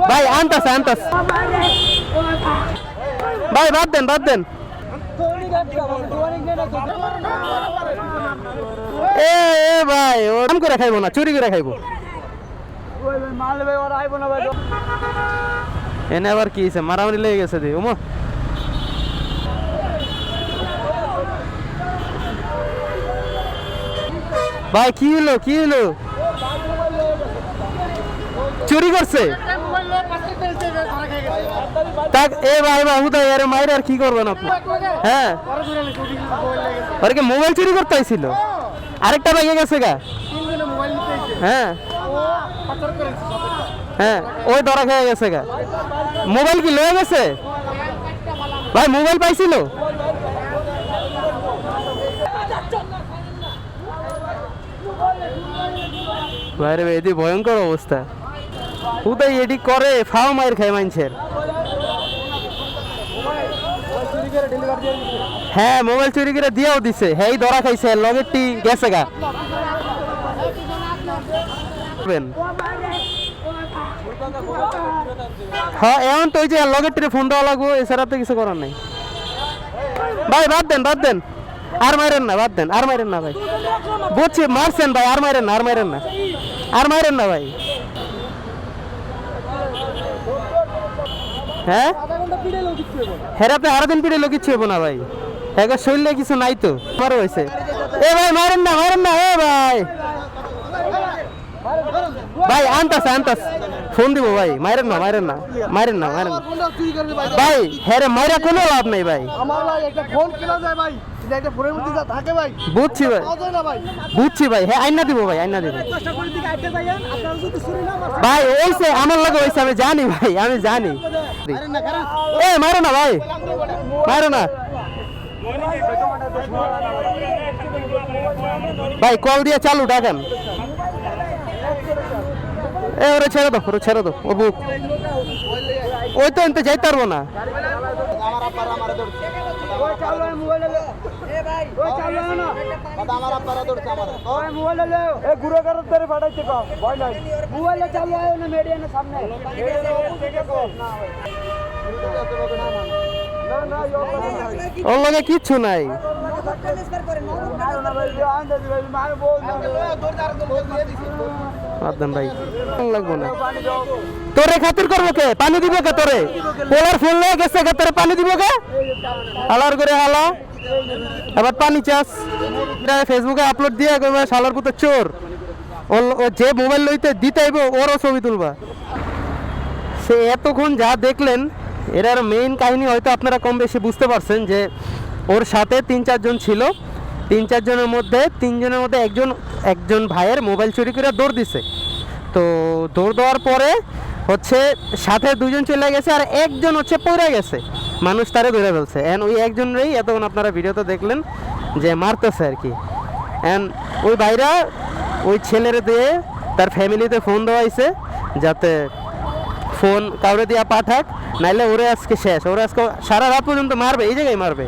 ভাই আনতাস ভাই বাদ দেন এ ভাই ও কাম করে খাইবো না, চুরি করে খাইবো। এনে আবার কি হয়েছে, মারামারি লেগে গেছে দি ওমা। ভাই কি হলো চুরি করছে এ ভাই হুদা আরে মাইরে আর কি করবেন আপনি? হ্যাঁ ওর কি মোবাইল চুরি করতে আইছিল? আরেকটা ভাইয়া গেছে গা। হ্যাঁ ওই ধরা খেয়ে গেছে গা। মোবাইল কি লয়ে গেছে ভাই? মোবাইল পাইছিল? বাইরে এদি ভয়ঙ্কর অবস্থা। উদয় এডি করে ফাও মায়ের খায় মানুষের। হ্যাঁ মোবাইল চুরি করে দিয়েও দিছে, হ্যাঁ ধরা খাইছে, লগেরটি গেছে গা। হ্যাঁ এমন তো ওই যে লগেরটি ফোন দেওয়া লাগবো, এছাড়া তো কিছু করার নাই। ভাই বাদ দেন আর মাইরেন না, বাদ দেন আর মাইরেন না ভাই। বুঝছি মারছেন ভাই, আর মাইরেন না ভাই। হ্যাঁ আপনি আরো দিন পিড়ে লোক কিচ্ছু হবো না ভাই, একবার শরীরে কিছু নাই তো আমারও হয়েছে। এ ভাই মারেন না এ ভাই আনতাস ফোন দিব ভাই। মারেন না ভাই, হ্যাঁ মাইরা কোনো লাভ নেই ভাই। বুঝছি ভাই, হ্যাঁ আইনা দিব ভাই। ভাই ওইসে আমার লাগে হয়েছে, আমি জানি ভাই, এ মারো না ভাই, ভাই কল দিয়ে চালু ডাকেন। এ ওরে ছেড়ে দাও ও বুক ওই তো এনতে যাইতে পারবো না। ওর লগে কিচ্ছু নাই। লাগবো না তোরে, খাতির করবো কে? পানি দিব কে তোরে? পোলার ফুল লেগে গেছে কে, তোরে পানি দিব কে? হালার করে হালা আবার পানি চাস। ফেসবুকে আপলোড দিয়ে শালার পুতো চোর, ও যে মোবাইল লইতে দিতে আইব ওরও ছবি তুলবা। সে এতক্ষণ যা দেখলেন এর মেইন কাহিনী হয়তো আপনারা কম বেশি বুঝতে পারছেন যে ওর সাথে 3-4 জন ছিল। 3-4 জনের মধ্যে 3 জনের মধ্যে একজন ভাইয়ের মোবাইল চুরি করে দৌড় দিছে। তো দৌড় দেওয়ার পরে হচ্ছে সাথে 2 জন চলে গেছে, আর একজন হচ্ছে পড়ে গেছে, মানুষ তারে ধরে ফেলছে। এন্ড ওই একজনেরই এতক্ষণ আপনারা ভিডিওতে দেখলেন যে মারতেছে আর কি। এন্ড ওই ভাইরা ওই ছেলের দিয়ে তার ফ্যামিলিতে ফোন দেওয়াইছে যাতে ফোন কাউরে দিয়া পাঠাক, নাইলে ওরে আজকে শেষ, ওরে আজকে সারা রাত পর্যন্ত মারবে, এই জায়গায় মারবে।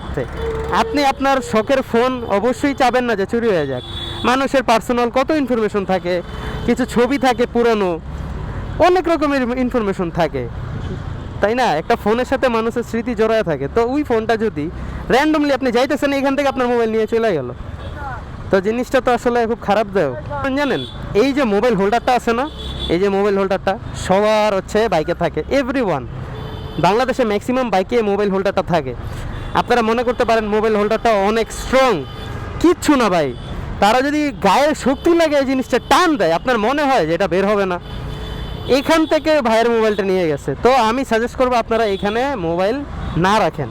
আপনি আপনার শখের ফোন অবশ্যই চাবেন না যে চুরি হয়ে যাক। মানুষের পার্সোনাল কত ইনফরমেশন থাকে, কিছু ছবি থাকে পুরনো, অনেক রকমের ইনফরমেশন থাকে, তাই না? একটা ফোনের সাথে মানুষের স্মৃতি জড়ায় থাকে। তো ওই ফোনটা যদি র্যান্ডমলি আপনি যাইতেছেন এখান থেকে আপনার মোবাইল নিয়ে চলে গেল, তো জিনিসটা তো আসলে খুব খারাপ দেয়। জানেন এই যে মোবাইল হোল্ডারটা আছে না, এই যে মোবাইল হোল্ডারটা সবার হচ্ছে বাইকে থাকে, এভরিওয়ান বাংলাদেশে ম্যাক্সিমাম বাইকে মোবাইল হোল্ডারটা থাকে। আপনারা মনে করতে পারেন মোবাইল হোল্ডারটা অনেক স্ট্রং, কিচ্ছু না ভাই। তারা যদি গায়ের শক্তি লাগে এই জিনিসটা টান দেয়, আপনার মনে হয় যে এটা বের হবে না। এইখান থেকে ভাইয়ের মোবাইলটা নিয়ে গেছে। তো আমি সাজেস্ট করবো আপনারা এখানে মোবাইল না রাখেন।